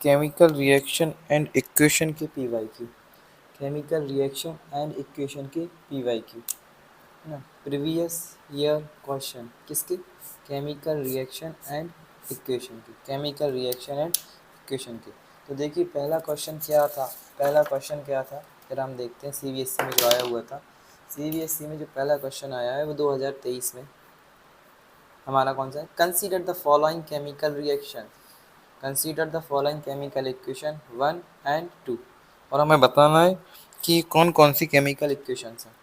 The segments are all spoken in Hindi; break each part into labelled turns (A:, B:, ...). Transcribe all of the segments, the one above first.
A: केमिकल रिएक्शन एंड इक्वेशन के PYQ. Chemical reaction and equation के पीवाईक्यू है ना। प्रीवियस ईयर क्वेश्चन किसके? केमिकल रिएक्शन एंड इक्वेशन के। केमिकल रिएक्शन एंड इक्वेशन के। तो देखिए पहला क्वेश्चन क्या था। फिर हम देखते हैं सीबीएसई में जो आया हुआ था। सीबीएसई में जो पहला क्वेश्चन आया है वो 2023 में हमारा कौन सा है? Consider the following chemical reaction, consider the following chemical equation 1 and 2, और हमें बताना है कि कौन कौन सी केमिकल इक्वेशंस हैं।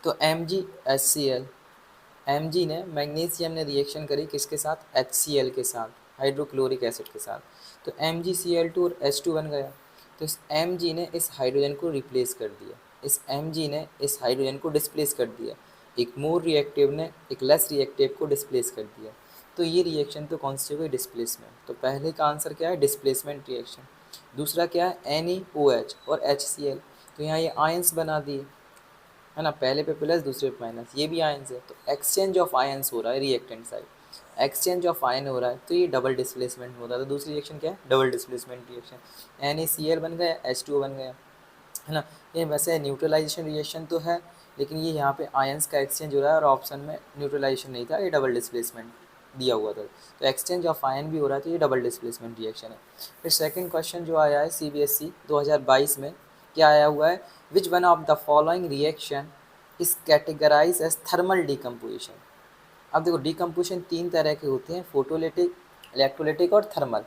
A: तो MgHCl, Mg ने मैग्नीशियम ने रिएक्शन करी किसके साथ? HCl के साथ, हाइड्रोक्लोरिक एसिड के साथ। तो MgCl2 और H2 बन गया। तो इस Mg ने इस हाइड्रोजन को रिप्लेस कर दिया, इस Mg ने इस हाइड्रोजन को डिस्प्लेस कर दिया, एक मोर रिएक्टिव ने एक लेस रिएक्टिव को डिस्प्लेस कर दिया। तो ये रिएक्शन तो कौन सी हुई? डिस्प्लेसमेंट। तो पहले का आंसर क्या है? Displacement reaction. दूसरा क्या है? NeOH और HCl। तो यहाँ ये आयंस बना दिए है ना, पहले पे प्लस दूसरे पे माइनस, ये भी आयंस है। तो एक्सचेंज ऑफ आयंस हो रहा है reactant side, exchange of ion हो रहा है, तो ये डबल डिस्प्लेसमेंट होता है। तो दूसरी रिएक्शन क्या है? Double displacement reaction. NaCl बन गया, H2O बन गया है ना। ये वैसे न्यूट्रलाइजेशन रिएक्शन तो है, लेकिन ये यहाँ पे आयंस का एक्सचेंज हो रहा है और ऑप्शन में न्यूट्रलाइजेशन नहीं था, ये डबल डिस्प्लेसमेंट दिया हुआ था। तो एक्सचेंज ऑफ आयन भी हो रहा है, तो ये डबल डिस्प्लेसमेंट रिएक्शन है। फिर सेकंड क्वेश्चन जो आया है सीबीएसई 2022 में, क्या आया हुआ है? Which one of the following reaction is categorize as thermal decomposition. अब देखो डिकम्पोजिशन तीन तरह के होते हैं, फोटोलिटिक, इलेक्ट्रोलिटिक और थर्मल।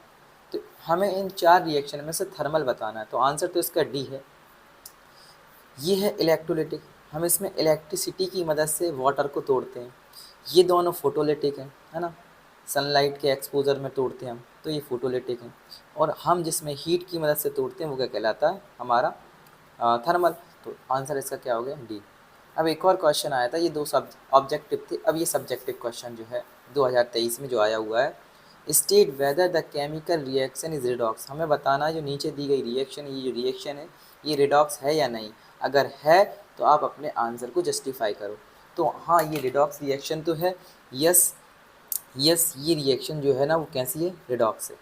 A: तो हमें इन चार रिएक्शन में से थर्मल बताना है, तो आंसर तो इसका डी है। ये है इलेक्ट्रोलिटिक, हम इसमें इलेक्ट्रिसिटी की मदद से वाटर को तोड़ते हैं। ये दोनों फोटोलिटिक हैं, है ना, सनलाइट के एक्सपोजर में तोड़ते हैं हम, तो ये फोटोलिटिक हैं। और हम जिसमें हीट की मदद से तोड़ते हैं वो क्या कहलाता है? हमारा थर्मल। तो आंसर इसका क्या हो गया? डी। अब एक और क्वेश्चन आया था, ये दो सब ऑब्जेक्टिव थे, अब ये सब्जेक्टिव क्वेश्चन जो है 2023 में जो आया हुआ है, state whether the chemical reaction is redox. हमें बताना है जो नीचे दी गई रिएक्शन, ये जो रिएक्शन है ये रिडॉक्स है या नहीं। अगर है तो आप अपने आंसर को जस्टिफाई करो। तो हाँ, ये रिडॉक्स रिएक्शन तो है, यस यस, ये रिएक्शन जो है ना वो कैसी है? रिडॉक्स है।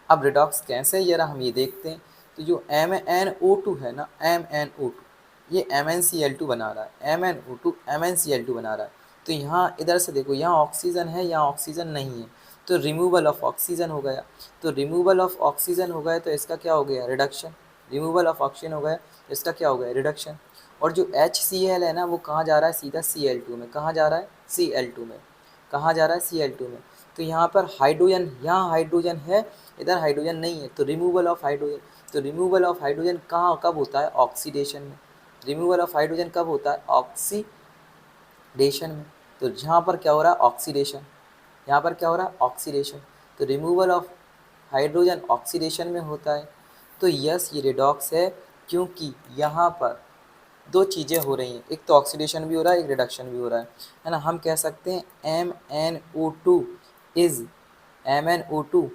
A: अब रिडॉक्स कैसे है जरा हम ये देखते हैं। तो जो MnO2 है ना, MnO2, ये MnCl2 बना रहा है, MnO2 MnCl2 बना रहा है। तो यहाँ इधर से देखो, यहाँ ऑक्सीजन है, यहाँ ऑक्सीजन नहीं है, तो रिमूवल ऑफ ऑक्सीजन हो गया। तो रिमूवल ऑफ ऑक्सीजन हो गया तो इसका क्या हो गया? रिडक्शन। रिमूवल ऑफ ऑक्सीजन हो गया तो इसका क्या हो गया? रिडक्शन। और जो HCl है ना वो कहाँ जा रहा है? सीधा Cl2 में। कहाँ जा रहा है? Cl2 में। कहाँ जा रहा है? Cl2 में। तो यहाँ पर हाइड्रोजन, यहाँ हाइड्रोजन है, इधर हाइड्रोजन नहीं है, तो रिमूवल ऑफ हाइड्रोजन। तो रिमूवल ऑफ हाइड्रोजन कहाँ कब होता है? ऑक्सीडेशन में। रिमूवल ऑफ हाइड्रोजन कब होता है? ऑक्सीडेशन में। तो यहाँ पर क्या हो रहा है? ऑक्सीडेशन। यहाँ पर क्या हो रहा है? ऑक्सीडेशन। तो रिमूवल ऑफ हाइड्रोजन ऑक्सीडेशन में होता है। तो यस, ये रिडॉक्स है, क्योंकि यहाँ पर दो चीज़ें हो रही हैं, एक तो ऑक्सीडेशन भी हो रहा है, एक रिडक्शन भी हो रहा है ना। हम कह सकते हैं MnO2 is MnO2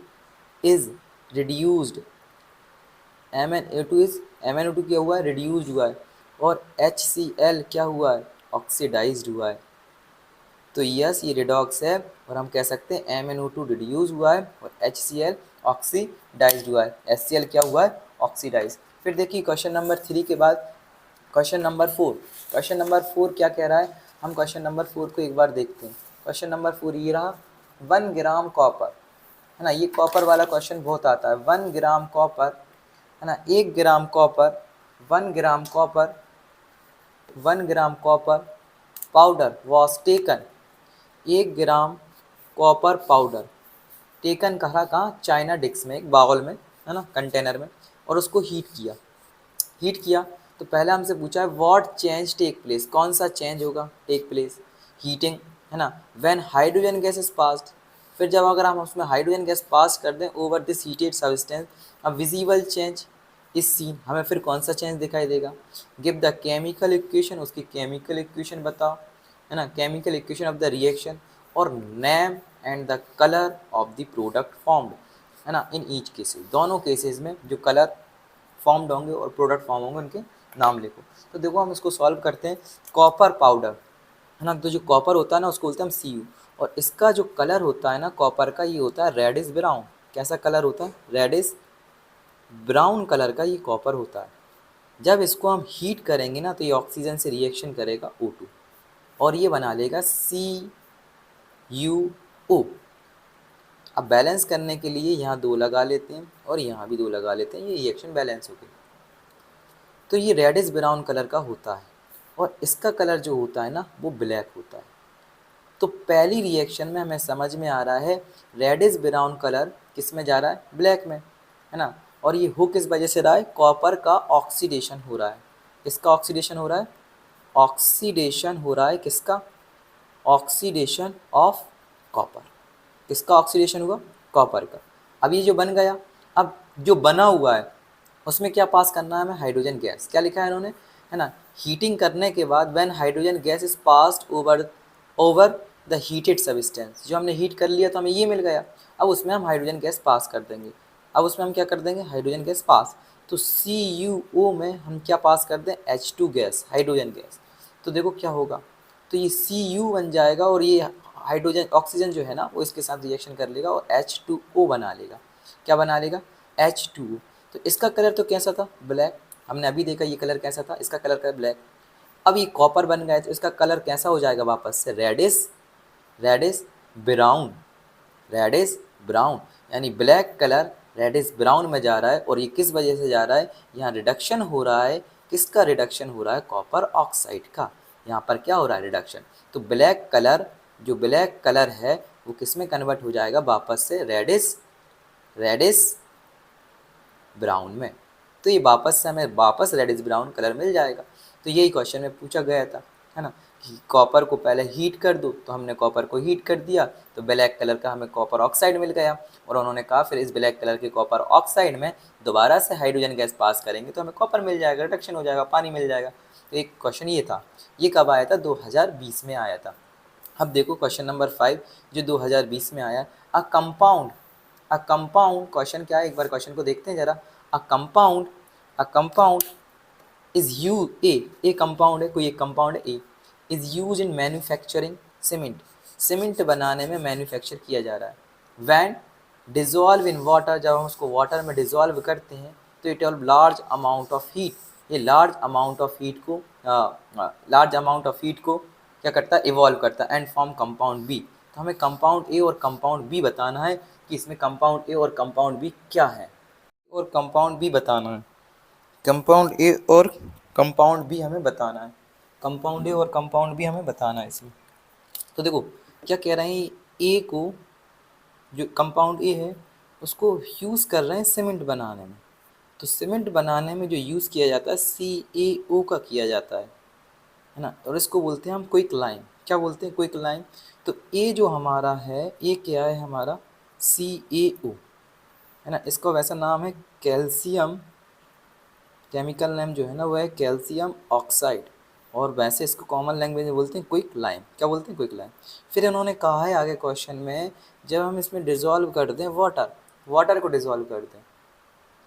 A: is reduced, MnO2 क्या हुआ है? रिड्यूस्ड हुआ है। और HCl क्या हुआ है? ऑक्सीडाइज्ड हुआ है। तो यस, ये रिडॉक्स है, और हम कह सकते हैं MnO2 रिड्यूस हुआ है और HCl ऑक्सीडाइज्ड हुआ है, HCl क्या हुआ है? ऑक्सीडाइज। फिर देखिए क्वेश्चन नंबर 3 के बाद क्वेश्चन नंबर 4। क्वेश्चन नंबर 4 क्या कह रहा है? हम क्वेश्चन नंबर 4 को एक बार देखते हैं। क्वेश्चन नंबर 4 ये रहा, 1 ग्राम कॉपर, है ना, ये कॉपर वाला क्वेश्चन बहुत आता है। 1 ग्राम कॉपर, है ना, 1 gram copper, 1 gram copper, 1 gram copper powder was taken, 1 gram copper powder taken कहा कहाँ? चाइना डिक्स में, एक बाउल में, है ना, कंटेनर में, और उसको हीट किया। हीट किया तो पहले हमसे पूछा है व्हाट चेंज टेक प्लेस, कौन सा चेंज होगा? टेक प्लेस हीटिंग, है ना, when hydrogen gas is passed. फिर जब अगर हम उसमें हाइड्रोजन गैस पास कर दें ओवर दिस हीटेड सब्सटेंस, अब विजिबल चेंज इज सीन, हमें फिर कौन सा चेंज दिखाई देगा? गिव द केमिकल इक्वेशन, उसकी केमिकल इक्वेशन बताओ, है ना, chemical equation of the reaction, और name and the colour of the product formed, है ना, इन ईच केसेस, दोनों केसेस में जो कलर फॉर्म्ड होंगे और प्रोडक्ट फॉर्म होंगे उनके नाम लिखो। तो देखो हम इसको सॉल्व करते हैं। कॉपर पाउडर, है ना, तो जो कॉपर होता है ना उसको बोलते हैं हम Cu, और इसका जो कलर होता है ना कॉपर का, ये होता है रेडिश ब्राउन। कैसा कलर होता है? रेडिश ब्राउन कलर का ये कॉपर होता है। जब इसको हम हीट करेंगे ना तो ये ऑक्सीजन से रिएक्शन करेगा O2 और ये बना लेगा CuO। अब बैलेंस करने के लिए यहाँ 2 लगा लेते हैं और यहाँ भी 2 लगा लेते हैं, ये रिएक्शन बैलेंस हो गई। तो ये रेडिश ब्राउन कलर का होता है और इसका कलर जो होता है ना वो ब्लैक होता है। तो पहली रिएक्शन में हमें समझ में आ रहा है रेडिश ब्राउन कलर किस में जा रहा है, ब्लैक में, है ना। और ये हो किस वजह से रहा है, कॉपर का ऑक्सीडेशन हो रहा है। किसका ऑक्सीडेशन हो रहा है, ऑक्सीडेशन हो रहा है किसका, ऑक्सीडेशन ऑफ कॉपर। किसका ऑक्सीडेशन हुआ, कॉपर का। अब ये जो बन गया, अब जो बना हुआ है उसमें क्या पास करना है हमें, हाइड्रोजन गैस। क्या लिखा है इन्होंने, है ना, हीटिंग करने के बाद when hydrogen gas is passed over over the heated substance, जो हमने हीट कर लिया तो हमें ये मिल गया। अब उसमें हम हाइड्रोजन गैस पास कर देंगे। अब उसमें हम क्या कर देंगे, हाइड्रोजन गैस पास। तो CuO में हम क्या पास कर दें, H2 गैस, हाइड्रोजन गैस। तो देखो क्या होगा, तो ये Cu बन जाएगा और ये हाइड्रोजन ऑक्सीजन जो है ना वो इसके साथ रिएक्शन कर लेगा और H2O बना लेगा। क्या बना लेगा, H2O। तो इसका कलर तो कैसा था, ब्लैक। हमने अभी देखा ये कलर कैसा था, इसका कलर का ब्लैक। अब ये कॉपर बन गया तो इसका कलर कैसा हो जाएगा वापस से, reddish, reddish brown, reddish brown. यानी ब्लैक कलर रेडिश ब्राउन में जा रहा है। और ये किस वजह से जा रहा है, यहाँ रिडक्शन हो रहा है। किसका रिडक्शन हो रहा है, कॉपर ऑक्साइड का। यहाँ पर क्या हो रहा है, रिडक्शन। तो ब्लैक कलर, जो ब्लैक कलर है वो किस में कन्वर्ट हो जाएगा वापस से, रेडिश, रेडिश ब्राउन में। तो ये वापस से हमें वापस रेडिश ब्राउन कलर मिल जाएगा। तो यही क्वेश्चन में पूछा गया था, है ना, कि कॉपर को पहले हीट कर दो। तो हमने कॉपर को हीट कर दिया तो ब्लैक कलर का हमें कॉपर ऑक्साइड मिल गया। और उन्होंने कहा फिर इस ब्लैक कलर के कॉपर ऑक्साइड में दोबारा से हाइड्रोजन गैस पास करेंगे तो हमें कॉपर मिल जाएगा, रिडक्शन हो जाएगा, पानी मिल जाएगा। तो एक क्वेश्चन ये था। ये कब आया था, 2020 में आया था। अब देखो क्वेश्चन नंबर 5 जो 2020 में आया, a compound, a compound, question क्या है एक बार क्वेश्चन को देखते हैं जरा। A compound, a compound is you a compound है, कोई एक कंपाउंड है A, is use in manufacturing cement, cement बनाने में मैन्युफैक्चर किया जा रहा है। वैन डिजॉल्व इन वाटर, जब हम उसको वाटर में डिजॉल्व करते हैं तो it all large amount of heat, ये लार्ज अमाउंट ऑफ हीट को लार्ज अमाउंट ऑफ हीट को क्या करता है, इवॉल्व करता है एंड फॉर्म कंपाउंड बी। तो हमें कंपाउंड ए और कंपाउंड बी बताना है कि इसमें कंपाउंड ए और कंपाउंड बी क्या है, और कंपाउंड बी बताना है। कंपाउंड ए और कंपाउंड बी हमें बताना है, कंपाउंड ए और कंपाउंड बी हमें बताना है इसमें। तो देखो क्या कह रहे हैं, ए को, जो कंपाउंड ए है उसको यूज़ कर रहे हैं सीमेंट बनाने में। तो सीमेंट बनाने में जो यूज़ किया जाता है CaO का किया जाता है ना। और इसको बोलते हैं हम क्विक लाइम। क्या बोलते हैं, क्विक लाइम। तो ए जो हमारा है, ए क्या है हमारा, CaO, है ना। इसका वैसा नाम है कैल्शियम, केमिकल नेम जो है ना वो है कैल्शियम ऑक्साइड। और वैसे इसको कॉमन लैंग्वेज में बोलते हैं क्विक लाइम। क्या बोलते हैं, क्विक लाइम। फिर इन्होंने कहा है आगे क्वेश्चन में, जब हम इसमें डिज़ोल्व कर दें वाटर, वाटर को डिज़ोल्व कर दें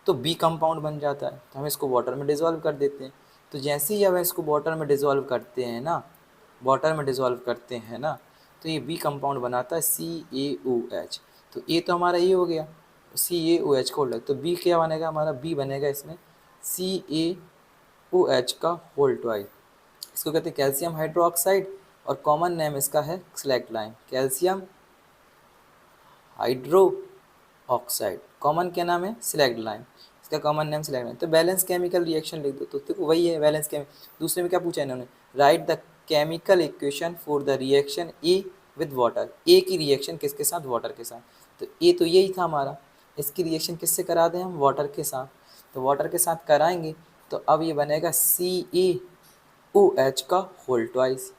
A: तो बी कंपाउंड बन जाता है। तो हम इसको वाटर में डिज़ोल्व कर देते हैं। तो जैसे ही जब इसको वाटर में डिज़ोल्व करते हैं ना, वाटर में डिज़ोल्व करते हैं ना, तो ये बी कंपाउंड बनाता है CaOH। तो ए तो हमारा ये हो गया, CaOH को लग, तो बी क्या बनेगा हमारा, बी बनेगा इसमें CaOH का होल ट्वाइस। इसको कहते हैं कैल्शियम हाइड्रोक्साइड और कॉमन नेम इसका है select lime, calcium hydro oxide. Common क्या नाम है, सिलेक्ट लाइम। इसका कॉमन नेम सिलेक्ट लाइम। तो बैलेंस केमिकल रिएक्शन लिख दो। तो देखो वही है बैलेंस केम। दूसरे में क्या पूछा इन्होंने, write the chemical equation for the reaction A with water. A की रिएक्शन किसके साथ, वाटर के साथ। तो ए तो यही था हमारा, इसकी रिएक्शन किससे करा दें हम, वाटर के साथ। तो वाटर के साथ कराएंगे तो अब ये बनेगा CaOH का होल ट्वाइस।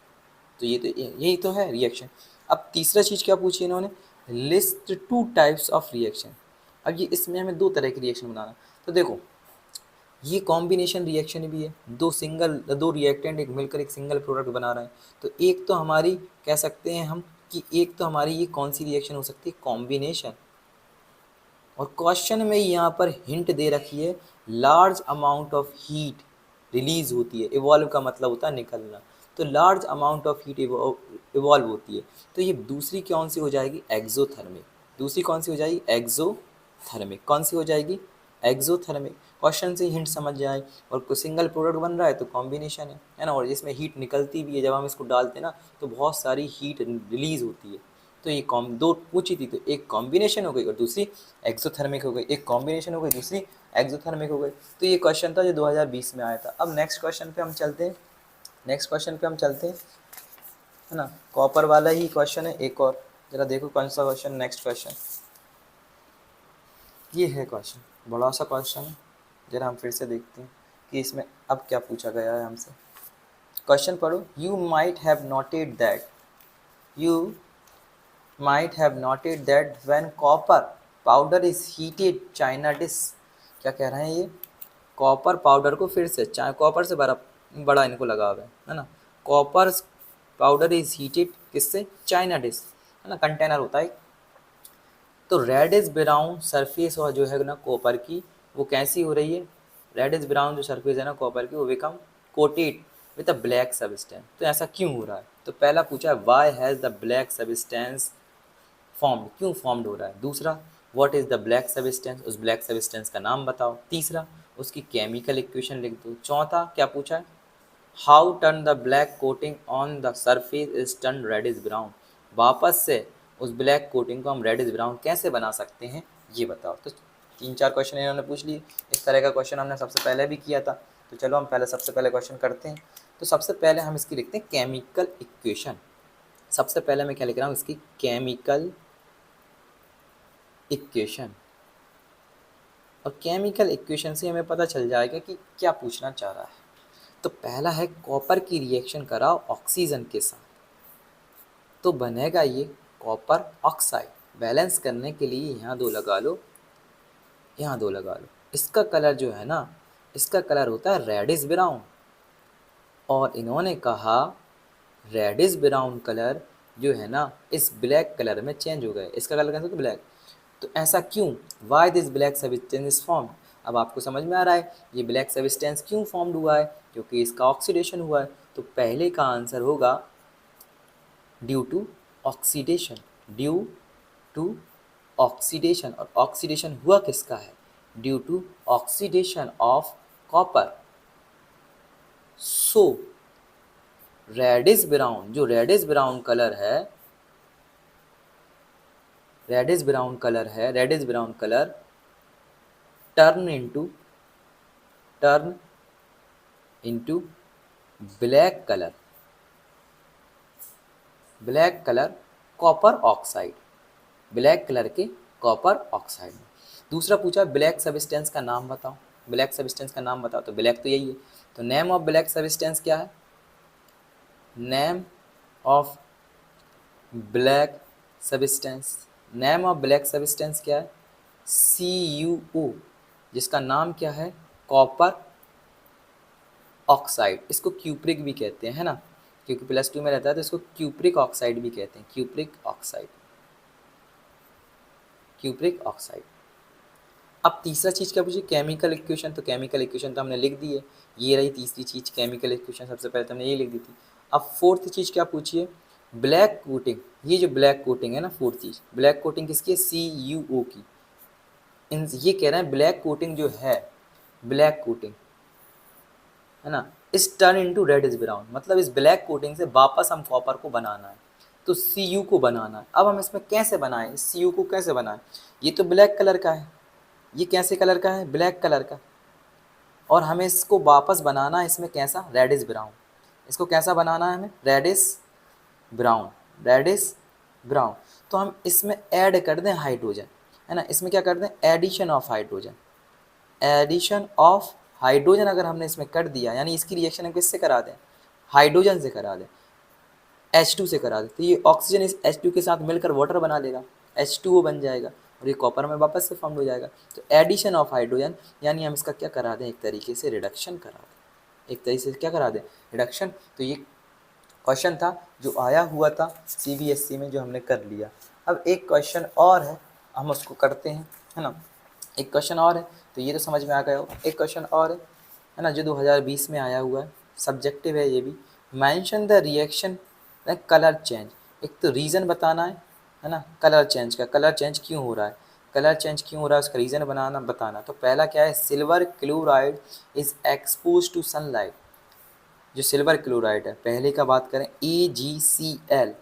A: तो ये तो यही तो है रिएक्शन। अब तीसरा चीज़ क्या पूछी इन्होंने, लिस्ट 2 टाइप्स ऑफ रिएक्शन। अब ये इसमें हमें 2 तरह की रिएक्शन बनाना। तो देखो ये कॉम्बिनेशन रिएक्शन भी है, दो रिएक्टेंट एक मिलकर एक सिंगल प्रोडक्ट बना रहे हैं। तो एक तो हमारी कह सकते हैं हम कि एक तो हमारी ये कौन सी रिएक्शन हो सकती है, कॉम्बिनेशन। और क्वेश्चन में यहाँ पर हिंट दे रखी है, large amount of heat release होती है। इवॉल्व का मतलब होता है निकलना। तो large amount of heat evolve होती है। तो ये दूसरी कौन सी हो जाएगी, एक्सोथर्मिक। दूसरी कौन सी हो जाएगी, एक्सोथर्मिक। कौन सी हो जाएगी, एक्सोथर्मिक, क्वेश्चन से हिंट समझ जाए। और कोई सिंगल प्रोडक्ट बन रहा है तो कॉम्बिनेशन है ना, और जिसमें हीट निकलती भी है, जब हम इसको डालते हैं ना तो बहुत सारी हीट रिलीज होती है। तो ये दो पूछी थी, तो एक कॉम्बिनेशन हो गई और दूसरी एक्सोथर्मिक हो गई, एक कॉम्बिनेशन हो गई दूसरी एक्सोथर्मिक हो गई। तो ये क्वेश्चन था जो 2020 में आया था। अब नेक्स्ट क्वेश्चन पे हम चलते हैं, नेक्स्ट क्वेश्चन पे हम चलते हैं, है ना। कॉपर वाला ही क्वेश्चन है एक और, जरा देखो कौन सा क्वेश्चन, नेक्स्ट क्वेश्चन ये है क्वेश्चन, बड़ा सा क्वेश्चन है। जरा हम फिर से देखते हैं कि इसमें अब क्या पूछा गया है हमसे। क्वेश्चन पढ़ो। You might have noted that, you might have noted that when copper powder is heated china dish, क्या कह रहे हैं ये, कॉपर पाउडर को फिर से कॉपर से बड़ा बड़ा इनको लगा हुआ है ना। कॉपर पाउडर इज हीटेड किससे, चाइना डिश, है ना, कंटेनर होता है। तो रेडिश ब्राउन सरफेस और जो है ना कॉपर की, वो कैसी हो रही है, रेडिश ब्राउन जो सरफेस है ना कॉपर की, वो become coated with a black substance. तो ऐसा क्यों हो रहा है, तो पहला पूछा है why has the black substance form, क्यों फॉर्म्ड हो रहा है। दूसरा, what is the black substance, उस ब्लैक सब्सटेंस का नाम बताओ। तीसरा, उसकी केमिकल इक्वेशन लिख दो। चौथा क्या पूछा है, how turn the black coating on the surface is turn reddish brown, वापस से उस ब्लैक कोटिंग को हम रेडिश ब्राउन कैसे बना सकते हैं, ये बताओ। तो 3-4 क्वेश्चन इन्होंने पूछ लिए। इस तरह का क्वेश्चन हमने सबसे पहले भी किया था। तो चलो हम पहले सबसे पहले क्वेश्चन करते हैं। तो सबसे पहले हम इसकी लिखते हैं केमिकल इक्वेशन। सबसे पहले मैं क्या लिख रहा हूँ, इसकी केमिकल इक्वेशन। और केमिकल इक्वेशन से हमें पता चल जाएगा कि क्या पूछना चाह रहा है। तो पहला है कॉपर की रिएक्शन कराओ ऑक्सीजन के साथ, तो बनेगा ये कॉपर ऑक्साइड। बैलेंस करने के लिए यहाँ 2 लगा लो, यहाँ 2 लगा लो। इसका कलर जो है ना, इसका कलर होता है रेडिश ब्राउन, और इन्होंने कहा रेडिश ब्राउन कलर जो है ना इस ब्लैक कलर में चेंज हो गए। इसका कलर कैसा, तो ब्लैक। तो ऐसा क्यों, why this black substance is form. अब आपको समझ में आ रहा है ये ब्लैक सब्सटेंस क्यों फॉर्म्ड हुआ है, क्योंकि इसका ऑक्सीडेशन हुआ है। तो पहले का आंसर होगा due to oxidation, due to oxidation. और ऑक्सीडेशन हुआ किसका है, due to oxidation of copper. So reddish brown, जो रेडिश ब्राउन कलर है, रेडिश ब्राउन कलर है, reddish brown colour turn into black colour, black colour copper oxide, black colour के कॉपर ऑक्साइड। दूसरा पूछा ब्लैक सब्सटेंस का नाम बताओ, ब्लैक सब्सटेंस का नाम बताओ। तो ब्लैक तो यही है, तो नेम ऑफ ब्लैक सब्सटेंस क्या है, name of black substance, name of black substance क्या है, CuO, जिसका नाम क्या है, कॉपर ऑक्साइड। इसको क्यूप्रिक भी कहते हैं, है ना, क्योंकि +2 में रहता है तो इसको क्यूप्रिक ऑक्साइड भी कहते हैं, क्यूप्रिक ऑक्साइड, क्यूप्रिक ऑक्साइड। अब तीसरा चीज़ क्या पूछी, केमिकल इक्वेशन। तो केमिकल इक्वेशन तो हमने लिख दी है, ये रही तीसरी चीज़ केमिकल इक्वेशन, सबसे पहले तो हमने ये लिख दी थी। अब फोर्थ चीज़ क्या पूछिए, ब्लैक कोटिंग। ये जो ब्लैक कोटिंग है ना, फोर्थ चीज़ ब्लैक कोटिंग किसकी है, CuO की। ये कह रहे हैं ब्लैक कोटिंग जो है, ब्लैक कोटिंग है ना, इस टर्न इनटू रेडिश ब्राउन, मतलब इस ब्लैक कोटिंग से वापस हम कॉपर को बनाना है, तो Cu को बनाना है। अब हम इसमें कैसे बनाएं, Cu को कैसे बनाएं, ये तो ब्लैक कलर का है, ये कैसे कलर का है, ब्लैक कलर का, और हमें इसको वापस बनाना है इसमें कैसा, रेडिश ब्राउन। इसको कैसा बनाना है हमें, रेडिश ब्राउन, रेडिश ब्राउन। तो हम इसमें ऐड कर दें हाइड्रोजन, है ना, इसमें क्या कर दें, addition of hydrogen, addition of hydrogen अगर हमने इसमें कर दिया, यानी इसकी रिएक्शन हम किससे करा दें, हाइड्रोजन से करा दें, H2 से करा दें, तो ये ऑक्सीजन इस H2 के साथ मिलकर वाटर बना लेगा, H2O बन जाएगा, और ये कॉपर में वापस से फॉर्म हो जाएगा। तो एडिशन ऑफ हाइड्रोजन, यानी हम इसका क्या करा दें, एक तरीके से रिडक्शन करा दें, एक तरीके से क्या करा दें, रिडक्शन। तो ये क्वेश्चन था जो आया हुआ था CBSE में, जो हमने कर लिया। अब एक क्वेश्चन और है, हम उसको करते हैं, है ना, एक क्वेश्चन और है, तो ये तो समझ में आ गया होगा। एक क्वेश्चन और है ना, जो 2020 में आया हुआ है, सब्जेक्टिव है ये भी। Mention the reaction colour change, एक तो रीज़न बताना है ना, कलर चेंज का, कलर चेंज क्यों हो रहा है। कलर चेंज क्यों हो रहा है उसका रीज़न बताना। तो पहला क्या है, silver chloride is expose to sunlight. जो सिल्वर क्लोराइड है, पहले का बात करें AgCl,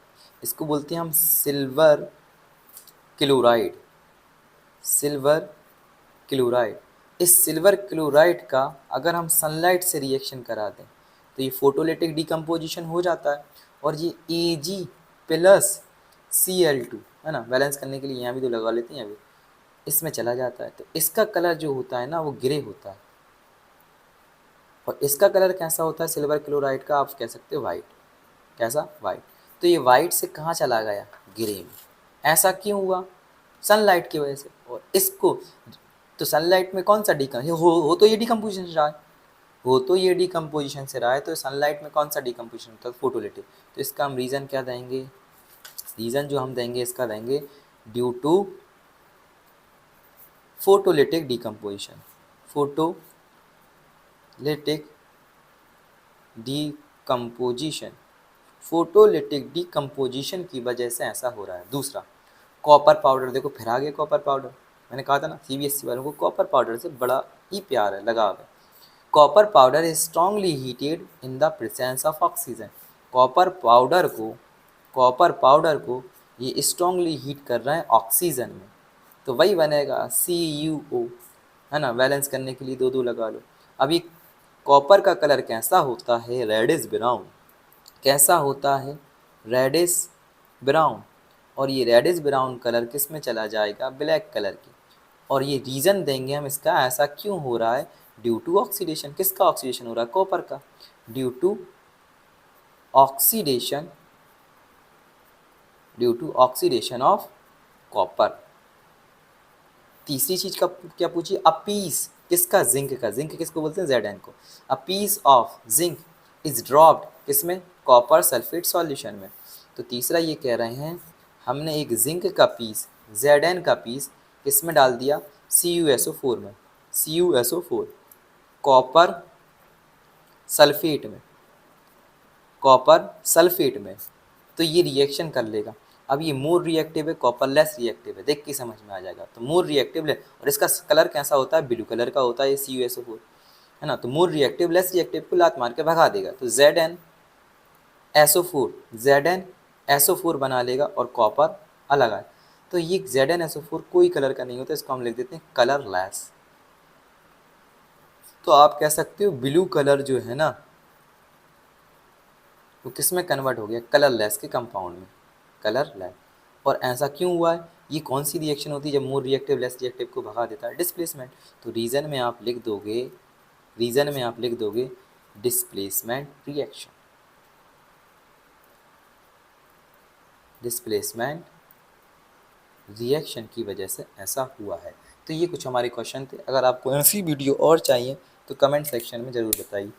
A: इसको बोलते हैं हम सिल्वर क्लोराइड। सिल्वर क्लोराइड, इस सिल्वर क्लोराइड का अगर हम सनलाइट से रिएक्शन करा दें तो ये फोटोलिटिक डिकम्पोजिशन हो जाता है, और ये Ag प्लस Cl2 है ना, बैलेंस करने के लिए यहाँ भी तो लगा लेते हैं, अभी इसमें चला जाता है। तो इसका कलर जो होता है ना वो ग्रे होता है, और इसका कलर कैसा होता है सिल्वर क्लोराइड का, आप कह सकते हो वाइट। कैसा, वाइट। तो ये वाइट से कहाँ चला गया, ग्रे में। ऐसा क्यों हुआ, सनलाइट की वजह से। और इसको तो सनलाइट में कौन सा हो तो ये डिकम्पोजिशन से रहा है, हो तो ये डिकम्पोजिशन से रहा है, तो सनलाइट में कौन सा डिकम्पोजिशन होता है, फोटोलिटिक। तो इसका हम रीज़न क्या देंगे, रीज़न जो हम देंगे इसका देंगे due to photolytic decomposition. Photolytic decomposition, photolytic decomposition की वजह से ऐसा हो रहा है। दूसरा, कॉपर पाउडर, देखो फिर आ गया कॉपर पाउडर। मैंने कहा था ना CBSE वालों को कॉपर पाउडर से बड़ा ही प्यार है, लगाव है। Copper powder is strongly heated in the presence of oxygen. Copper powder को ये स्ट्रांगली हीट कर रहे हैं ऑक्सीजन में, तो वही बनेगा CuO, है ना, बैलेंस करने के लिए दो दो लगा लो। अभी कॉपर का कलर कैसा होता है, रेडिश ब्राउन। कैसा होता है, रेडिश ब्राउन। और ये रेडिश ब्राउन कलर किस में चला जाएगा, ब्लैक कलर की। और ये रीज़न देंगे हम इसका, ऐसा क्यों हो रहा है, ड्यू टू ऑक्सीडेशन। किसका ऑक्सीडेशन हो रहा है, कॉपर का, due to oxidation, due to oxidation of copper. तीसरी चीज का क्या पूछिए, अ पीस, किसका, जिंक का। जिंक किसको बोलते हैं, Zn को। A piece of zinc is dropped किसमें, कॉपर सल्फेट सॉल्यूशन में। तो तीसरा ये कह रहे हैं हमने एक जिंक का पीस, Zn का पीस किस में डाल दिया, CuSO4 में, CuSO4 कॉपर सल्फेट में, कॉपर सल्फेट में। तो ये रिएक्शन कर लेगा। अब ये मोर रिएक्टिव है, कॉपर लेस रिएक्टिव है, देख के समझ में आ जाएगा। तो मोर रिएक्टिव ले, और इसका कलर कैसा होता है, ब्लू कलर का होता है, ये CuSO4 है ना। तो मोर रिएक्टिव लेस रिएक्टिव को लात मार के भगा देगा, तो ZnSO4 बना लेगा, और कॉपर अलग है। तो ये ZnSO4 कोई कलर का नहीं होता, इसको हम लिख देते हैं कलरलेस। तो आप कह सकते हो ब्लू कलर जो है ना वो किस में कन्वर्ट हो गया, कलरलेस के कंपाउंड में, कलरलेस। और ऐसा क्यों हुआ है, ये कौन सी रिएक्शन होती है जब मोर रिएक्टिव लेस रिएक्टिव को भगा देता है, डिस्प्लेसमेंट। तो रीज़न में आप लिख दोगे, रीज़न में आप लिख दोगे डिस्प्लेसमेंट रिएक्शन, डिस्प्लेसमेंट रिएक्शन की वजह से ऐसा हुआ है। तो ये कुछ हमारे क्वेश्चन थे। अगर आपको ऐसी वीडियो और चाहिए तो कमेंट सेक्शन में ज़रूर बताइए।